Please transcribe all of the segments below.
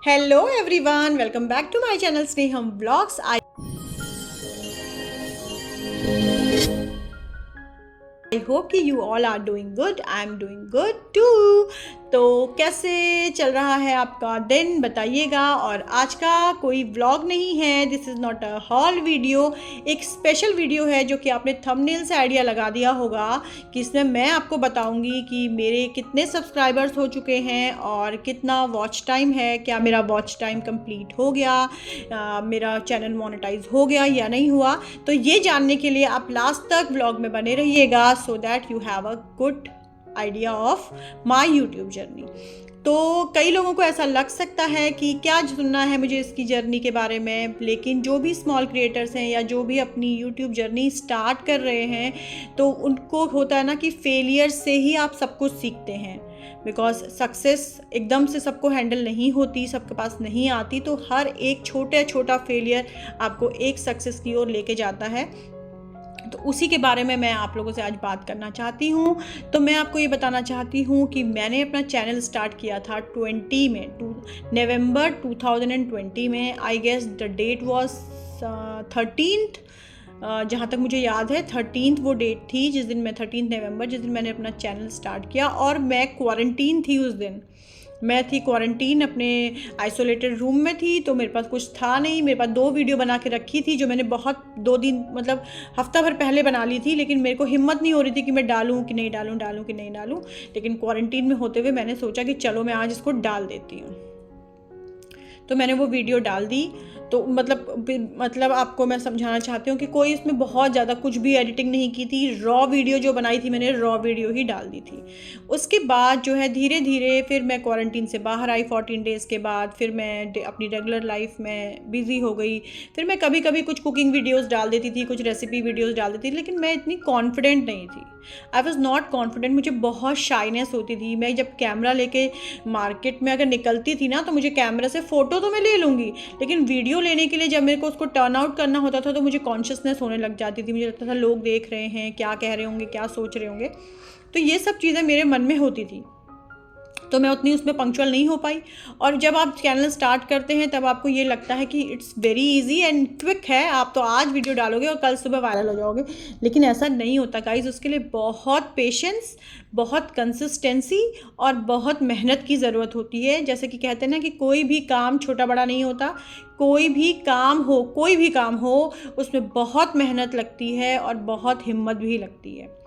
Hello everyone, welcome back to my channel Sneham Vlogs. I hope कि you all are doing good. I am doing good too. तो कैसे चल रहा है आपका दिन बताइएगा। और आज का कोई व्लॉग नहीं है, this is not a hall video, एक स्पेशल वीडियो है जो कि आपने थंबनेल से आइडिया लगा दिया होगा कि इसमें मैं आपको बताऊंगी कि मेरे कितने सब्सक्राइबर्स हो चुके हैं और कितना वॉच टाइम है, क्या मेरा वॉच टाइम कंप्लीट हो गया, मेरा चैनल मोनेटाइज हो गया या नहीं हुआ। तो ये जानने के लिए आप लास्ट तक व्लॉग में बने रहिएगा so that you have a good idea of my YouTube journey. तो कई लोगों को ऐसा लग सकता है कि क्या सुनना है मुझे इसकी जर्नी के बारे में, लेकिन जो भी स्मॉल क्रिएटर्स हैं या जो भी अपनी यूट्यूब जर्नी स्टार्ट कर रहे हैं तो उनको होता है ना कि फेलियर से ही आप सब कुछ सीखते हैं। बिकॉज सक्सेस एकदम से सबको हैंडल नहीं होती, सबके पास नहीं आती। तो हर एक छोटा छोटा फेलियर आपको एक सक्सेस की ओर लेके जाता है। तो उसी के बारे में मैं आप लोगों से आज बात करना चाहती हूँ। तो मैं आपको ये बताना चाहती हूँ कि मैंने अपना चैनल स्टार्ट किया था 20 में, नवंबर 2020 में। I guess the date was 13th, जहाँ तक मुझे याद है 13th वो डेट थी जिस दिन मैं 13 नवंबर जिस दिन मैंने अपना चैनल स्टार्ट किया। और मैं क्वारंटीन थी उस दिन, मैं थी क्वारंटीन, अपने आइसोलेटेड रूम में थी। तो मेरे पास कुछ था नहीं, मेरे पास 2 वीडियो बना के रखी थी जो मैंने बहुत 2 दिन मतलब हफ्ता भर पहले बना ली थी, लेकिन मेरे को हिम्मत नहीं हो रही थी कि मैं डालूँ कि नहीं डालूँ, डालूँ कि नहीं डालूँ। लेकिन क्वारंटीन में होते हुए मैंने सोचा कि चलो मैं आज इसको डाल देती हूँ। तो मैंने वो वीडियो डाल दी। तो मतलब आपको मैं समझाना चाहती हूँ कि कोई इसमें बहुत ज़्यादा कुछ भी एडिटिंग नहीं की थी। रॉ वीडियो जो बनाई थी मैंने, रॉ वीडियो ही डाल दी थी। उसके बाद जो है धीरे धीरे फिर मैं क्वारंटीन से बाहर आई 14 डेज़ के बाद। फिर मैं अपनी रेगुलर लाइफ में बिज़ी हो गई। फिर मैं कभी कभी कुछ कुकिंग वीडियोज़ डाल देती थी, कुछ रेसिपी वीडियोज़ डाल देती थी, लेकिन मैं इतनी कॉन्फिडेंट नहीं थी। आई वॉज़ नॉट कॉन्फिडेंट, मुझे बहुत शाइनेस होती थी। मैं जब कैमरा लेके मार्केट में अगर निकलती थी ना तो मुझे कैमरा से फ़ोटो तो मैं ले लूँगी, लेकिन वीडियो लेने के लिए जब मेरे को उसको टर्न आउट करना होता था तो मुझे कॉन्शियसनेस होने लग जाती थी। मुझे लगता था लोग देख रहे हैं, क्या कह रहे होंगे, क्या सोच रहे होंगे। तो ये सब चीज़ें मेरे मन में होती थी, तो मैं उतनी उसमें पंक्चुअल नहीं हो पाई। और जब आप चैनल स्टार्ट करते हैं तब आपको ये लगता है कि it's very easy and quick है, आप तो आज वीडियो डालोगे और कल सुबह वायरल हो जाओगे। लेकिन ऐसा नहीं होता गाइस, उसके लिए बहुत पेशेंस, बहुत कंसिस्टेंसी और बहुत मेहनत की ज़रूरत होती है। जैसे कि कहते हैं ना कि कोई भी काम छोटा बड़ा नहीं होता, कोई भी काम हो उसमें बहुत मेहनत लगती है और बहुत हिम्मत भी लगती है।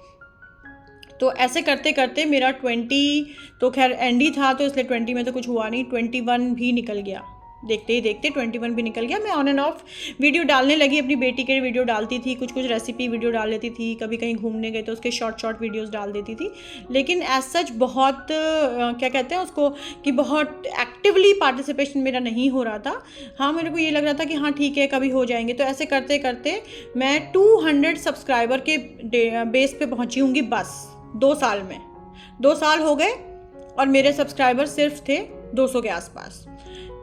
तो ऐसे करते करते मेरा 20 तो खैर एंड ही था, तो इसलिए 20 में तो कुछ हुआ नहीं, 21 भी निकल गया। देखते ही देखते 21 भी निकल गया। मैं ऑन एंड ऑफ वीडियो डालने लगी, अपनी बेटी के वीडियो डालती थी, कुछ कुछ रेसिपी वीडियो डाल लेती थी, कभी कहीं घूमने गए तो उसके शॉर्ट वीडियोस डाल देती थी। लेकिन एज सच बहुत क्या कहते हैं उसको कि बहुत एक्टिवली पार्टिसिपेशन मेरा नहीं हो रहा था। हाँ, मेरे को ये लग रहा था कि हाँ ठीक है कभी हो जाएंगे। तो ऐसे करते करते मैं 200 सब्सक्राइबर के बेस पे पहुँची होंगी बस 2 साल में। 2 साल हो गए और मेरे सब्सक्राइबर सिर्फ थे 200 के आसपास।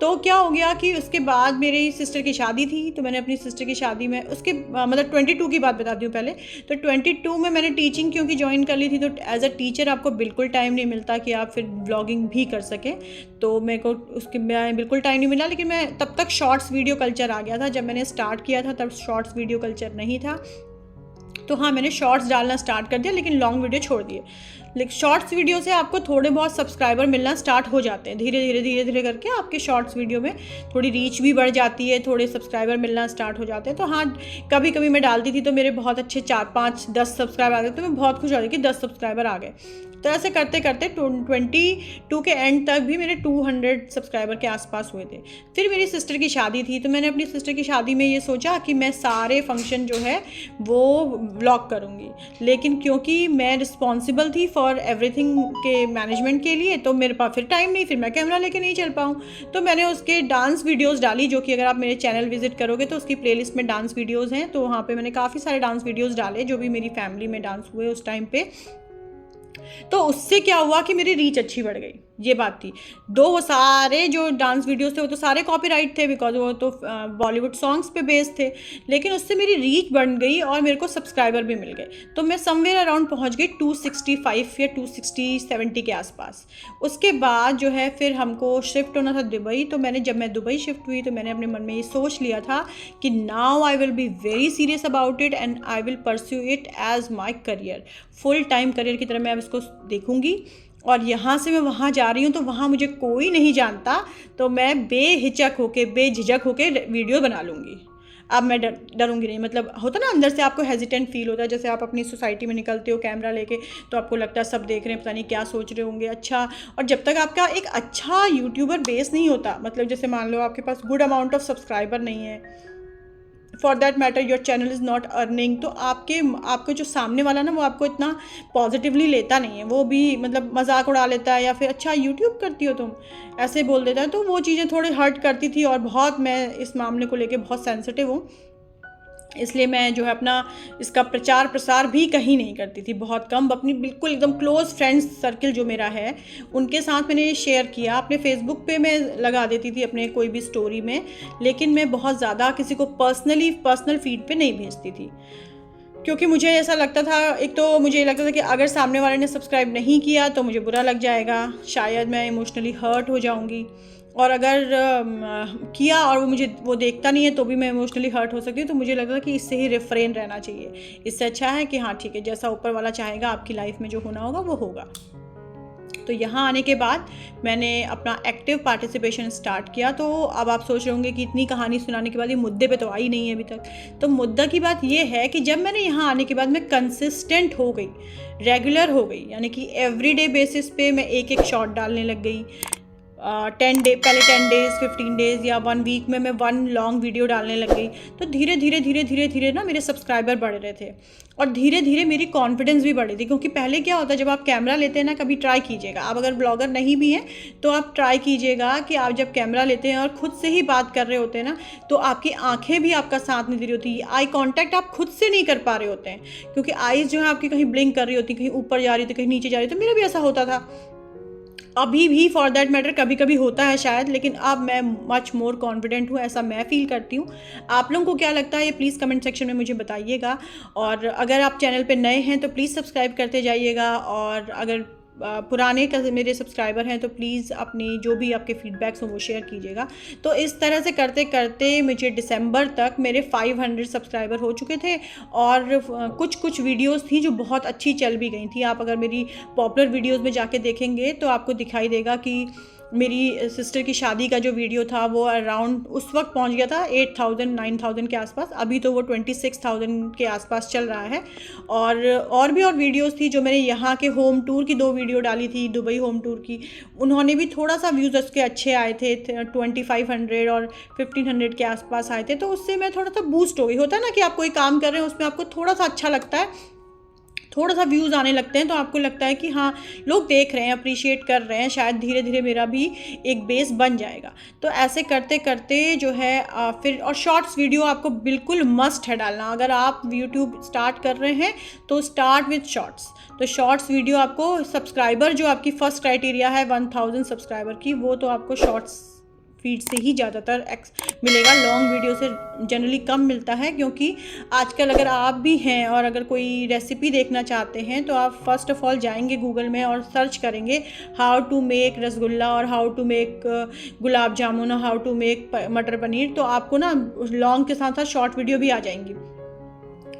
तो क्या हो गया कि उसके बाद मेरी सिस्टर की शादी थी, तो मैंने अपनी सिस्टर की शादी में उसके मतलब 22 की बात बताती हूँ पहले। तो 22 में मैंने टीचिंग क्योंकि ज्वाइन कर ली थी, तो एज अ टीचर आपको बिल्कुल टाइम नहीं मिलता कि आप फिर ब्लॉगिंग भी कर सकें। तो मेरे को उसके मैं बिल्कुल टाइम नहीं मिला। लेकिन मैं तब तक शॉर्ट्स वीडियो कल्चर आ गया था। जब मैंने स्टार्ट किया था तब शॉर्ट्स वीडियो कल्चर नहीं था। तो हाँ, मैंने शॉर्ट्स डालना स्टार्ट कर दिया, लेकिन लॉन्ग वीडियो छोड़ दिए। लेकिन शॉर्ट्स वीडियो से आपको थोड़े बहुत सब्सक्राइबर मिलना स्टार्ट हो जाते हैं। धीरे धीरे करके आपके शॉर्ट्स वीडियो में थोड़ी रीच भी बढ़ जाती है, थोड़े सब्सक्राइबर मिलना स्टार्ट हो जाते हैं। तो हाँ, कभी कभी मैं डालती थी तो मेरे बहुत अच्छे 4, 5, 10 सब्सक्राइबर आ गए, तो मैं बहुत खुश हो गई कि 10 सब्सक्राइबर आ गए। तो ऐसे करते करते 22 के एंड तक भी मेरे 200 सब्सक्राइबर के आसपास हुए थे। फिर मेरी सिस्टर की शादी थी, तो मैंने अपनी सिस्टर की शादी में ये सोचा कि मैं सारे फंक्शन जो है वो व्लॉग करूँगी। लेकिन क्योंकि मैं रिस्पॉन्सिबल थी फॉर एवरीथिंग के मैनेजमेंट के लिए, तो मेरे पास फिर टाइम नहीं, फिर मैं कैमरा लेके नहीं चल पाऊँ। तो मैंने उसके डांस वीडियोस डाली, जो कि अगर आप मेरे चैनल विजिट करोगे तो उसकी प्लेलिस्ट में डांस वीडियोस हैं। तो वहाँ पे मैंने काफ़ी सारे डांस वीडियोस डाले जो भी मेरी फैमिली में डांस हुए उस टाइम पे। तो उससे क्या हुआ कि मेरी रीच अच्छी बढ़ गई। ये बात थी। दो वो सारे जो डांस वीडियोस थे वो तो सारे कॉपीराइट थे, बिकॉज वो तो बॉलीवुड सॉन्ग्स पे बेस्ड थे, लेकिन उससे मेरी रीच बढ़ गई और मेरे को सब्सक्राइबर भी मिल गए। तो मैं समवेयर अराउंड पहुंच गई 265 या 260-70 के आसपास। उसके बाद जो है फिर हमको शिफ्ट होना था दुबई। तो जब मैं दुबई शिफ्ट हुई तो मैंने अपने मन में ये सोच लिया था कि now I will be very serious about it and I will pursue it as my career, full time career की तरह मैं अब इसको देखूंगी। और यहाँ से मैं वहाँ जा रही हूँ तो वहाँ मुझे कोई नहीं जानता, तो मैं बेहिचक होके बेझिझक होके वीडियो बना लूँगी। अब मैं डरूंगी नहीं। मतलब होता ना अंदर से आपको हेजिटेंट फील होता है, जैसे आप अपनी सोसाइटी में निकलते हो कैमरा लेके तो आपको लगता है सब देख रहे हैं, पता नहीं क्या सोच रहे होंगे। अच्छा, और जब तक आपका एक अच्छा यूट्यूबर बेस नहीं होता, मतलब जैसे मान लो आपके पास गुड अमाउंट ऑफ सब्सक्राइबर नहीं है, for that matter your channel is not earning, तो आपके जो सामने वाला ना वो आपको इतना पॉजिटिवली लेता नहीं है, वो भी मतलब मजाक उड़ा लेता है या फिर अच्छा यूट्यूब करती हो तुम, ऐसे बोल देता है। तो वो चीज़ें थोड़ी हर्ट करती थी और बहुत मैं इस मामले को लेके बहुत सेंसिटिव हूँ, इसलिए मैं जो है अपना इसका प्रचार प्रसार भी कहीं नहीं करती थी, बहुत कम। अपनी बिल्कुल एकदम क्लोज़ फ्रेंड्स सर्किल जो मेरा है उनके साथ मैंने शेयर किया। अपने फेसबुक पे मैं लगा देती थी अपने कोई भी स्टोरी में, लेकिन मैं बहुत ज़्यादा किसी को पर्सनल फीड पे नहीं भेजती थी, क्योंकि मुझे ऐसा लगता था, एक तो मुझे ये लगता था कि अगर सामने वाले ने सब्सक्राइब नहीं किया तो मुझे बुरा लग जाएगा, शायद मैं इमोशनली हर्ट हो जाऊंगी, और अगर किया और वो देखता नहीं है तो भी मैं इमोशनली हर्ट हो सकती हूँ। तो मुझे लगा कि इससे ही रिफ्रेन रहना चाहिए, इससे अच्छा है कि हाँ ठीक है, जैसा ऊपर वाला चाहेगा आपकी लाइफ में जो होना होगा वो होगा। तो यहाँ आने के बाद मैंने अपना एक्टिव पार्टिसिपेशन स्टार्ट किया। तो अब आप सोच रहे होंगे कि इतनी कहानी सुनाने के बाद ये मुद्दे पे तो आई नहीं है अभी तक। तो मुद्दा की बात ये है कि जब मैंने यहाँ आने के बाद मैं कंसिस्टेंट हो गई, रेगुलर हो गई, यानी कि एवरीडे बेसिस पे मैं एक शॉर्ट डालने लग गई। 10 डेज़ 15 डेज़ या 1 वीक में मैं 1 लॉन्ग वीडियो डालने लग गई। तो धीरे धीरे ना मेरे सब्सक्राइबर बढ़ रहे थे और धीरे धीरे मेरी कॉन्फिडेंस भी बढ़ी थी। क्योंकि पहले क्या होता है, जब आप कैमरा लेते हैं ना, कभी ट्राई कीजिएगा, आप अगर ब्लॉगर नहीं भी हैं तो आप ट्राई कीजिएगा कि आप जब कैमरा लेते हैं और ख़ुद से ही बात कर रहे होते हैं ना, तो आपकी आंखें भी आपका साथ नहीं दे रही होती, आई कॉन्टैक्ट आप खुद से नहीं कर पा रहे होते हैं, क्योंकि आईज़ जो है आपकी कहीं ब्लिंक कर रही होती, कहीं ऊपर जा रही थी, कहीं नीचे जा रही थी। तो मेरा भी ऐसा होता था, अभी भी फॉर दैट मैटर कभी कभी होता है शायद, लेकिन अब मैं मच मोर कॉन्फिडेंट हूँ, ऐसा मैं फील करती हूँ। आप लोगों को क्या लगता है ये प्लीज़ कमेंट सेक्शन में मुझे बताइएगा। और अगर आप चैनल पे नए हैं तो प्लीज़ सब्सक्राइब करते जाइएगा, और अगर पुराने मेरे सब्सक्राइबर हैं तो प्लीज़ अपनी जो भी आपके फीडबैक्स हों वो शेयर कीजिएगा। तो इस तरह से करते करते मुझे दिसंबर तक मेरे 500 सब्सक्राइबर हो चुके थे, और कुछ वीडियोस थी जो बहुत अच्छी चल भी गई थी। आप अगर मेरी पॉपुलर वीडियोस में जाके देखेंगे तो आपको दिखाई देगा कि मेरी सिस्टर की शादी का जो वीडियो था वो अराउंड उस वक्त पहुंच गया था 8,000-9,000 के आसपास, अभी तो वो 26,000 के आसपास चल रहा है। और भी वीडियोस थी जो मैंने यहाँ के होम टूर की 2 वीडियो डाली थी, दुबई होम टूर की, उन्होंने भी थोड़ा सा व्यूज़ उसके अच्छे आए थे, 2500 और 1500 के आसपास आए थे। तो उससे मैं थोड़ा सा बूस्ट हो गई। होता है ना कि आप कोई काम कर रहे हैं उसमें आपको थोड़ा सा अच्छा लगता है, थोड़ा सा व्यूज़ आने लगते हैं तो आपको लगता है कि हाँ लोग देख रहे हैं, अप्रिशिएट कर रहे हैं, शायद धीरे धीरे मेरा भी एक बेस बन जाएगा। तो ऐसे करते करते जो है फिर, और शॉर्ट्स वीडियो आपको बिल्कुल मस्ट है डालना। अगर आप यूट्यूब स्टार्ट कर रहे हैं तो स्टार्ट विथ शॉर्ट्स। तो शॉर्ट्स वीडियो आपको, सब्सक्राइबर जो आपकी फ़र्स्ट क्राइटेरिया है 1000 सब्सक्राइबर की, वो तो आपको शॉर्ट्स फीड से ही ज़्यादातर मिलेगा, लॉन्ग वीडियो से जनरली कम मिलता है। क्योंकि आजकल अगर आप भी हैं और अगर कोई रेसिपी देखना चाहते हैं तो आप फर्स्ट ऑफ ऑल जाएंगे गूगल में और सर्च करेंगे हाउ टू मेक रसगुल्ला और how to make gulab jamun और हाउ टू मेक मटर पनीर, तो आपको ना लॉन्ग के साथ साथ शॉर्ट वीडियो भी आ जाएंगी।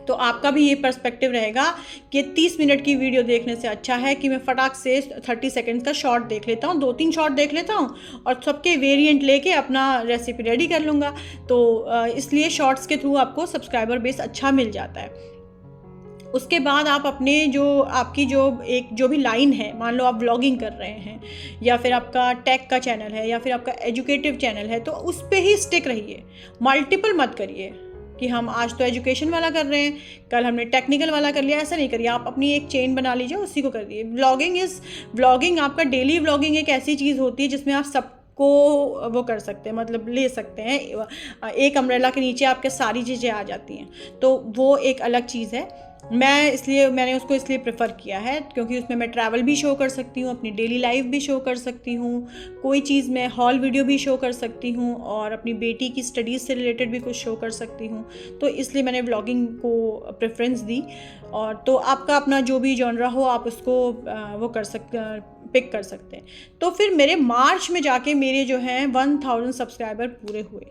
तो आपका भी ये पर्सपेक्टिव रहेगा कि 30 मिनट की वीडियो देखने से अच्छा है कि मैं फटाक से 30 सेकंड्स का शॉर्ट देख लेता हूँ, 2-3 शॉर्ट देख लेता हूँ और सबके वेरिएंट लेके अपना रेसिपी रेडी कर लूँगा। तो इसलिए शॉर्ट्स के थ्रू आपको सब्सक्राइबर बेस अच्छा मिल जाता है। उसके बाद आप अपने आपकी जो भी लाइन है, मान लो आप व्लॉगिंग कर रहे हैं या फिर आपका टेक का चैनल है या फिर आपका एजुकेटिव चैनल है, तो उस पर ही स्टिक रहिए, मल्टीपल मत करिए कि हम आज तो एजुकेशन वाला कर रहे हैं, कल हमने टेक्निकल वाला कर लिया, ऐसा नहीं करिए। आप अपनी एक चेन बना लीजिए, उसी को करिए। व्लॉगिंग आपका डेली व्लॉगिंग एक ऐसी चीज़ होती है जिसमें आप सबको वो कर सकते हैं, मतलब ले सकते हैं। एक अम्ब्रेला के नीचे आपके सारी चीज़ें आ जाती हैं, तो वो एक अलग चीज़ है। मैंने उसको इसलिए प्रेफर किया है क्योंकि उसमें मैं ट्रैवल भी शो कर सकती हूँ, अपनी डेली लाइफ भी शो कर सकती हूँ, कोई चीज़ मैं हॉल वीडियो भी शो कर सकती हूँ और अपनी बेटी की स्टडीज़ से रिलेटेड भी कुछ शो कर सकती हूँ। तो इसलिए मैंने व्लॉगिंग को प्रेफरेंस दी। और तो आपका अपना जो भी जॉनरा हो आप उसको वो कर सकते पिक कर सकते हैं। तो फिर मेरे मार्च में जाके मेरे जो हैं 1000 सब्सक्राइबर पूरे हुए।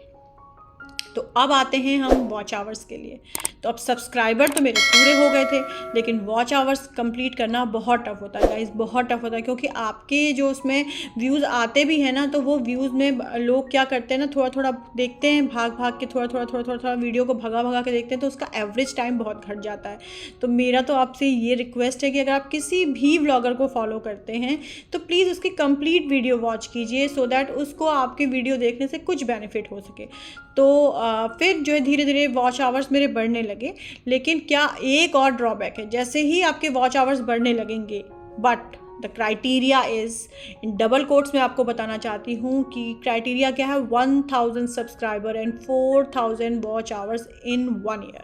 तो अब आते हैं हम वॉच आवर्स के लिए। तो अब सब्सक्राइबर तो मेरे पूरे हो गए थे, लेकिन वॉच आवर्स कंप्लीट करना बहुत टफ होता है गाइस, बहुत टफ होता है। क्योंकि आपके जो उसमें व्यूज़ आते भी हैं ना, तो वो व्यूज़ में लोग क्या करते हैं ना, थोड़ा थोड़ा देखते हैं, भाग भाग के थोड़ा वीडियो को भगा भगा के देखते हैं, तो उसका एवरेज टाइम बहुत घट जाता है। तो मेरा तो आपसे ये रिक्वेस्ट है कि अगर आप किसी भी व्लॉगर को फॉलो करते हैं तो प्लीज़ उसकी कंप्लीट वीडियो वॉच कीजिए, सो दैट उसको आपके वीडियो देखने से कुछ बेनिफिट हो सके। तो फिर जो है धीरे धीरे वॉच आवर्स मेरे बढ़ने लगे। लेकिन क्या एक और ड्रॉबैक है, जैसे ही आपके वॉच आवर्स बढ़ने लगेंगे, but the criteria is, in double quotes में आपको बताना चाहती हूँ कि क्राइटेरिया क्या है, 1000 subscriber and 4000 watch hours in 1 year.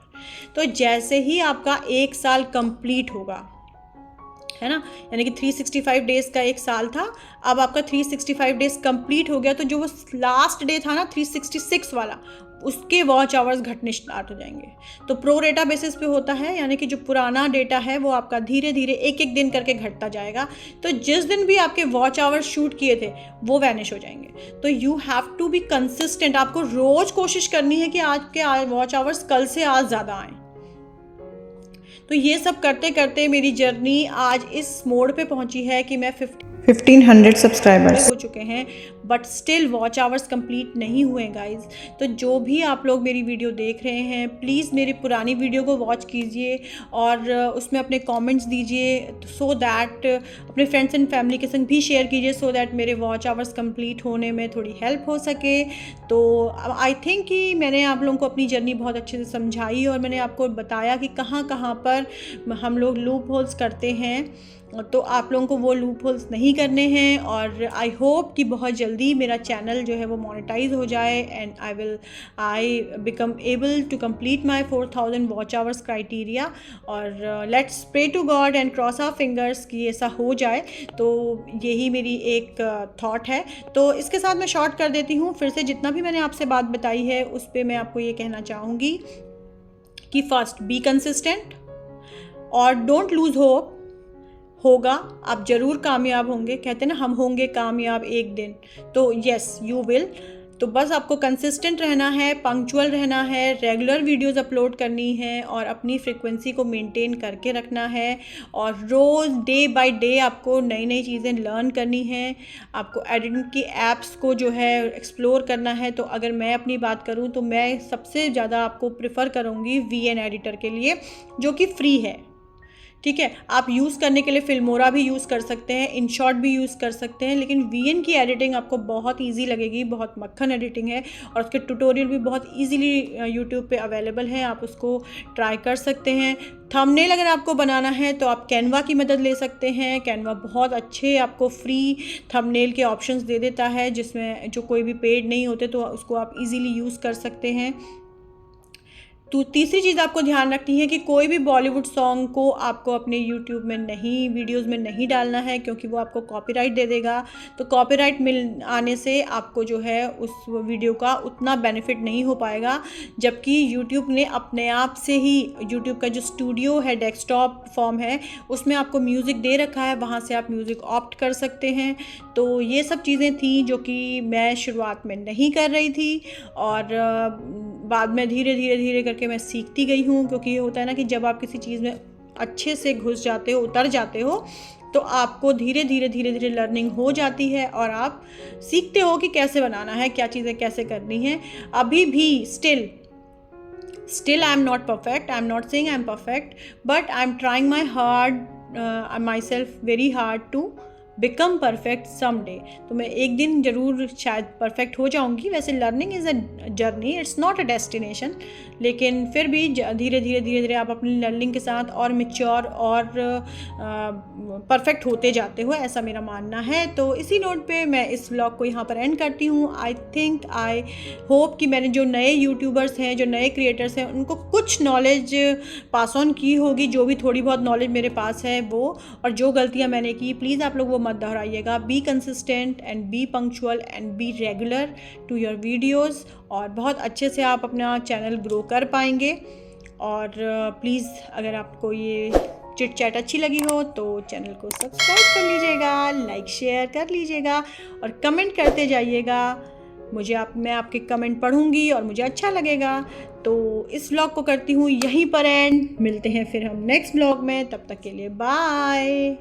तो जैसे ही आपका 1 साल कंप्लीट होगा, है ना, यानी कि 365 डेज़ का 1 साल था, अब आपका 365 डेज़ कंप्लीट हो गया, तो जो वो लास्ट डे था ना 366 वाला, उसके वॉच आवर्स घटने स्टार्ट हो जाएंगे। तो प्रो रेटा बेसिस पे होता है, यानी कि जो पुराना डेटा है वो आपका धीरे धीरे एक एक दिन करके घटता जाएगा। तो जिस दिन भी आपके वॉच आवर्स शूट किए थे वो वैनिश हो जाएंगे। तो you have to be consistent, आपको रोज़ कोशिश करनी है कि आज के वॉच आवर्स कल से आज ज़्यादा आएँ। तो ये सब करते करते मेरी जर्नी आज इस मोड़ पे पहुंची है कि मैं 1500 सब्सक्राइबर्स हो चुके हैं, but still watch hours complete नहीं हुए गाइज। तो जो भी आप लोग मेरी वीडियो देख रहे हैं, प्लीज़ मेरी पुरानी वीडियो को वॉच कीजिए और उसमें अपने कमेंट्स दीजिए, सो दैट अपने फ्रेंड्स एंड फैमिली के संग भी शेयर कीजिए, सो दैट मेरे वॉच आवर्स कंप्लीट होने में थोड़ी हेल्प हो सके। तो आई थिंक कि मैंने आप लोगों को अपनी जर्नी बहुत अच्छे से समझाई और मैंने आपको बताया कि कहाँ कहाँ पर हम लोग लूप होल्स करते हैं। तो आप लोगों को वो लूप होल्स नहीं करने हैं। और आई होप कि बहुत जल्दी मेरा चैनल जो है वो मोनेटाइज हो जाए and I become able to complete my 4000 watch hours criteria. और let's pray to God and cross our fingers कि ऐसा हो जाए। तो यही मेरी एक थॉट है। तो इसके साथ मैं शॉर्ट कर देती हूँ। फिर से जितना भी मैंने आपसे बात बताई है उस पर मैं आपको ये कहना चाहूँगी कि फर्स्ट बी कंसिस्टेंट और डोंट लूज़ होप। होगा, आप ज़रूर कामयाब होंगे। कहते हैं ना, हम होंगे कामयाब एक दिन। तो यस, यू विल। तो बस आपको कंसिस्टेंट रहना है, पंक्चुअल रहना है, रेगुलर वीडियोस अपलोड करनी है और अपनी फ्रीक्वेंसी को मेंटेन करके रखना है। और रोज़ डे बाय डे आपको नई नई चीज़ें लर्न करनी है। आपको एडिटिंग की ऐप्स को जो है एक्सप्लोर करना है। तो अगर मैं अपनी बात करूँ तो मैं सबसे ज़्यादा आपको प्रेफर करूँगी VN एडिटर के लिए, जो कि फ्री है। ठीक है, आप यूज़ करने के लिए फिल्मोरा भी यूज़ कर सकते हैं, इनशॉट भी यूज़ कर सकते हैं, लेकिन VN की एडिटिंग आपको बहुत इजी लगेगी। बहुत मक्खन एडिटिंग है और उसके ट्यूटोरियल भी बहुत इजीली यूट्यूब पे अवेलेबल हैं, आप उसको ट्राई कर सकते हैं। थंबनेल अगर आपको बनाना है तो आप कैनवा की मदद ले सकते हैं। कैनवा बहुत अच्छे आपको फ्री थंबनेल के ऑप्शंस दे देता है, जिसमें जो कोई भी पेड नहीं होते, तो उसको आप इजीली यूज़ कर सकते हैं। तो तीसरी चीज़ आपको ध्यान रखनी है कि कोई भी बॉलीवुड सॉन्ग को आपको अपने यूट्यूब में नहीं, वीडियोज़ में नहीं डालना है, क्योंकि वो आपको कॉपीराइट दे देगा। तो कॉपीराइट मिल आने से आपको जो है उस वीडियो का उतना बेनिफिट नहीं हो पाएगा। जबकि यूट्यूब ने अपने आप से ही, यूट्यूब का जो स्टूडियो है, डेस्कटॉप फॉर्म है, उसमें आपको म्यूज़िक दे रखा है, वहाँ से आप म्यूज़िक ऑप्ट कर सकते हैं। तो ये सब चीज़ें थी जो कि मैं शुरुआत में नहीं कर रही थी और बाद में धीरे धीरे करके मैं सीखती गई हूँ। क्योंकि ये होता है ना कि जब आप किसी चीज़ में अच्छे से घुस जाते हो, उतर जाते हो, तो आपको धीरे धीरे लर्निंग हो जाती है और आप सीखते हो कि कैसे बनाना है, क्या चीज़ें कैसे करनी है। अभी भी still I am not perfect. I am not saying I am perfect, but I am trying myself very hard to become perfect someday. तो मैं एक दिन ज़रूर शायद परफेक्ट हो जाऊंगी। वैसे learning is a journey, it's not a destination, लेकिन फिर भी धीरे धीरे आप अपनी लर्निंग के साथ और मेच्योर और परफेक्ट होते जाते हो, ऐसा मेरा मानना है। तो इसी नोट पे मैं इस व्लॉग को यहाँ पर एंड करती हूँ। आई होप कि मैंने जो नए यूट्यूबर्स हैं, जो नए क्रिएटर्स हैं, उनको कुछ नॉलेज पास ऑन की होगी, जो भी थोड़ी बहुत नॉलेज मेरे पास है वो। और जो गलतियाँ मैंने की, प्लीज़ आप लोग वो मत दोहराइएगा। Be consistent and be punctual and be regular to your videos, और बहुत अच्छे से आप अपना चैनल ग्रो कर पाएंगे। और प्लीज़ अगर आपको ये चिट चैट अच्छी लगी हो तो चैनल को सब्सक्राइब कर लीजिएगा, लाइक शेयर कर लीजिएगा और कमेंट करते जाइएगा। मैं आपके कमेंट पढ़ूंगी और मुझे अच्छा लगेगा। तो इस व्लॉग को करती हूँ यहीं पर एंड। मिलते हैं फिर हम नेक्स्ट व्लॉग में, तब तक के लिए बाय।